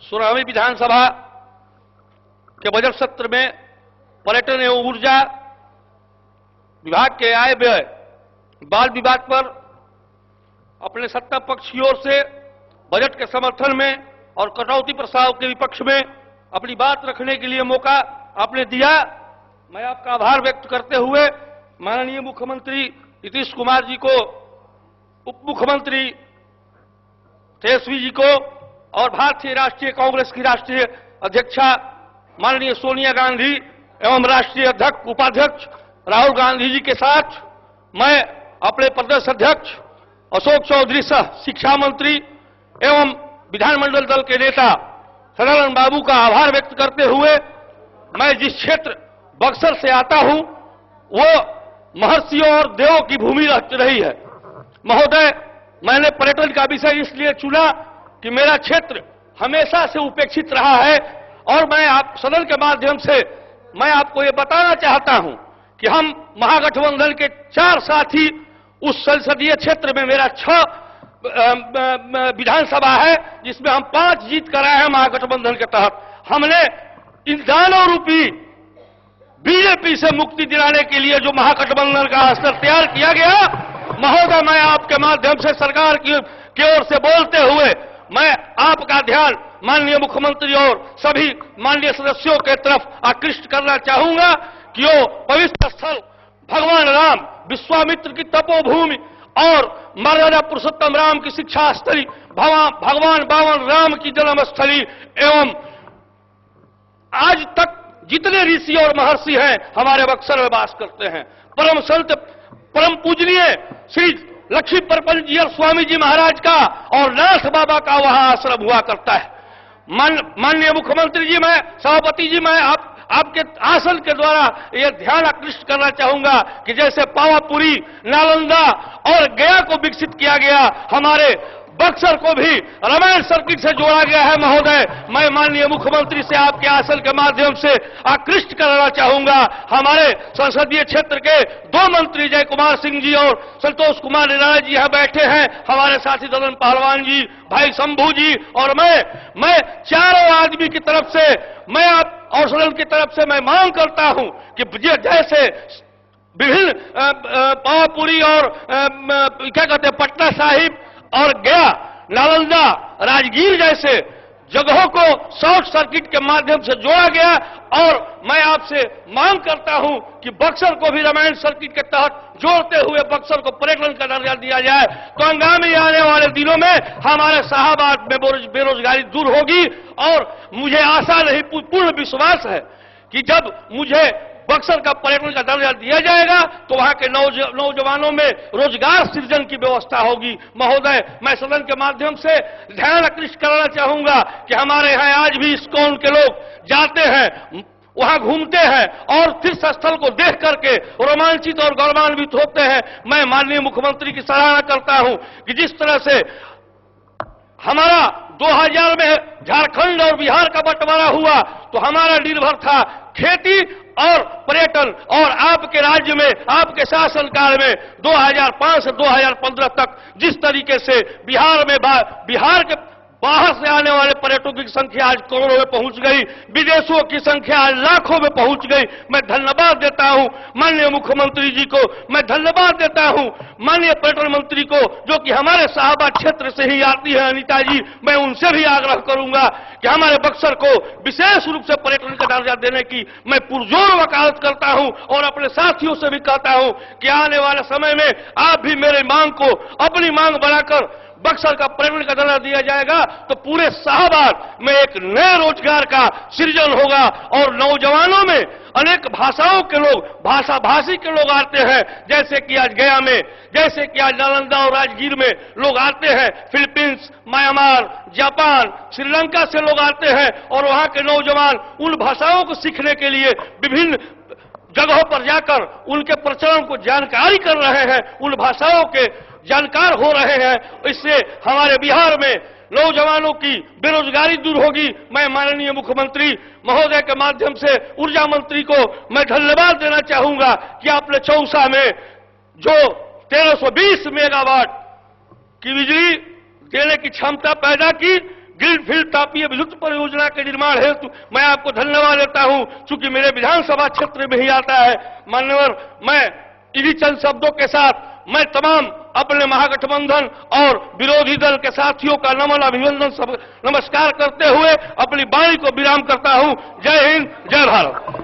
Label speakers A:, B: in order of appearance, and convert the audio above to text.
A: 16वीं विधानसभा के बजट सत्र में पर्यटन एवं ऊर्जा विभाग के आय व्यय बाल विवाद पर अपने सत्ता पक्ष की ओर से बजट के समर्थन में और कटौती प्रस्ताव के विपक्ष में अपनी बात रखने के लिए मौका आपने दिया। मैं आपका आभार व्यक्त करते हुए माननीय मुख्यमंत्री नीतीश कुमार जी को, उप मुख्यमंत्री तेजस्वी जी को और भारतीय राष्ट्रीय कांग्रेस की राष्ट्रीय अध्यक्षा माननीय सोनिया गांधी एवं राष्ट्रीय अध्यक्ष उपाध्यक्ष राहुल गांधी जी के साथ मैं अपने प्रदेश अध्यक्ष अशोक चौधरी सह शिक्षा मंत्री एवं विधानमंडल दल के नेता सदानंद बाबू का आभार व्यक्त करते हुए मैं जिस क्षेत्र बक्सर से आता हूं वो महर्षियों और देवों की भूमि रही है। महोदय, मैंने पर्यटन का विषय इसलिए चुना कि मेरा क्षेत्र हमेशा से उपेक्षित रहा है और मैं आप सदन के माध्यम से मैं आपको ये बताना चाहता हूं कि हम महागठबंधन के 4 साथी उस संसदीय क्षेत्र में मेरा 6 विधानसभा है जिसमें हम 5 जीत कर आए हैं महागठबंधन के तहत। हमने इन दानों रूपी बीजेपी से मुक्ति दिलाने के लिए जो महागठबंधन का अस्त्र तैयार किया गया, महोदय मैं आपके माध्यम से सरकार की ओर से बोलते हुए मैं आपका ध्यान माननीय मुख्यमंत्री और सभी माननीय सदस्यों के तरफ आकृष्ट करना चाहूंगा कि वो पवित्र स्थल भगवान राम विश्वामित्र की तपोभूमि और महाराजा पुरुषोत्तम राम की शिक्षा स्थली, भगवान बावन राम की जन्मस्थली एवं आज तक जितने ऋषि और महर्षि हैं हमारे बक्सर में वास करते हैं। परम संत परम पूजनीय श्री लक्ष्मी परपंजीयर स्वामी जी महाराज का और नाथ बाबा का वहां आश्रम हुआ करता है। माननीय मुख्यमंत्री जी, मैं सभापति जी, मैं आपके आसन के द्वारा यह ध्यान आकृष्ट करना चाहूंगा कि जैसे पावापुरी, नालंदा और गया को विकसित किया गया, हमारे बक्सर को भी रामायण सर्किट से जोड़ा गया है। महोदय, मैं माननीय मुख्यमंत्री से आपके आसन के माध्यम से आकृष्ट करना चाहूंगा। हमारे संसदीय क्षेत्र के 2 मंत्री जय कुमार सिंह जी और संतोष कुमार निराला जी यहां बैठे हैं, हमारे साथी ददन पहलवान जी, भाई शंभू जी और मैं चारों आदमी की तरफ से मैं आप और सदन की तरफ से मैं मांग करता हूं कि जैसे विभिन्न पावापुरी और क्या कहते हैं पटना साहिब और गया, नालंदा, राजगीर जैसे जगहों को शॉर्ट सर्किट के माध्यम से जोड़ा गया और मैं आपसे मांग करता हूं कि बक्सर को भी रामायण सर्किट के तहत जोड़ते हुए बक्सर को पर्यटन का दर्जा दिया जाए तो आगामी आने वाले दिनों में हमारे शाहाबाद में बेरोजगारी दूर होगी। और मुझे आशा नहीं, पूर्ण विश्वास है कि जब मुझे बक्सर का पर्यटन का दर्जा दिया जाएगा तो वहां के नौजवानों में रोजगार सृजन की व्यवस्था होगी। महोदय, मैं सदन के माध्यम से ध्यान आकृष्ट करना चाहूंगा कि हमारे यहाँ आज भी इस्कॉन के लोग जाते हैं, वहां घूमते हैं और तीर्थ स्थल को देख करके रोमांचित और गौरवान्वित होते हैं। मैं माननीय मुख्यमंत्री की सराहना करता हूं कि जिस तरह से हमारा 2000 में झारखंड और बिहार का बंटवारा हुआ तो हमारा निर्भर था खेती और पर्यटन, और आपके राज्य में आपके शासनकाल में 2005 से 2015 तक जिस तरीके से बिहार के बाहर से आने वाले पर्यटकों की संख्या आज करोड़ों में पहुंच गई, विदेशों की संख्या आज लाखों में पहुंच गई। मैं धन्यवाद देता हूं माननीय मुख्यमंत्री जी को, मैं धन्यवाद देता हूं माननीय पर्यटन मंत्री को जो कि हमारे शाहाबाद क्षेत्र से ही आती है अनीता जी। मैं उनसे भी आग्रह करूंगा कि हमारे बक्सर को विशेष रूप से पर्यटन का दर्जा देने की मैं पुरजोर वकालत करता हूं और अपने साथियों से भी कहता हूं कि आने वाले समय में आप भी मेरे मांग को अपनी मांग बनाकर बक्सर का पर्यटन का दर्जा दिया जाएगा तो पूरे शाहाबाद में एक नए रोजगार का सृजन होगा और नौजवानों में अनेक भाषाओं के लोग, भाषा भाषी के लोग आते हैं, जैसे कि आज गया में, जैसे कि आज नालंदा और राजगीर में लोग आते हैं। फिलीपींस, म्यांमार, जापान, श्रीलंका से लोग आते हैं और वहां के नौजवान उन भाषाओं को सीखने के लिए विभिन्न जगहों पर जाकर उनके प्रचलन को जानकारी कर रहे हैं, उन भाषाओं के जानकार हो रहे हैं। इससे हमारे बिहार में नौजवानों की बेरोजगारी दूर होगी। मैं माननीय मुख्यमंत्री महोदय के माध्यम से ऊर्जा मंत्री को मैं धन्यवाद देना चाहूंगा कि आपने चौसा में जो 1320 मेगावाट की बिजली देने की क्षमता पैदा की, ग्रीनफील्ड तापीय विद्युत परियोजना के निर्माण हेतु मैं आपको धन्यवाद देता हूं, चूंकि मेरे विधानसभा क्षेत्र में ही आता है। मान्यवर, मैं इन्हीं चंद शब्दों के साथ मैं तमाम अपने महागठबंधन और विरोधी दल के साथियों का नमन अभिनंदन नमस्कार करते हुए अपनी वाणी को विराम करता हूं। जय हिंद, जय भारत।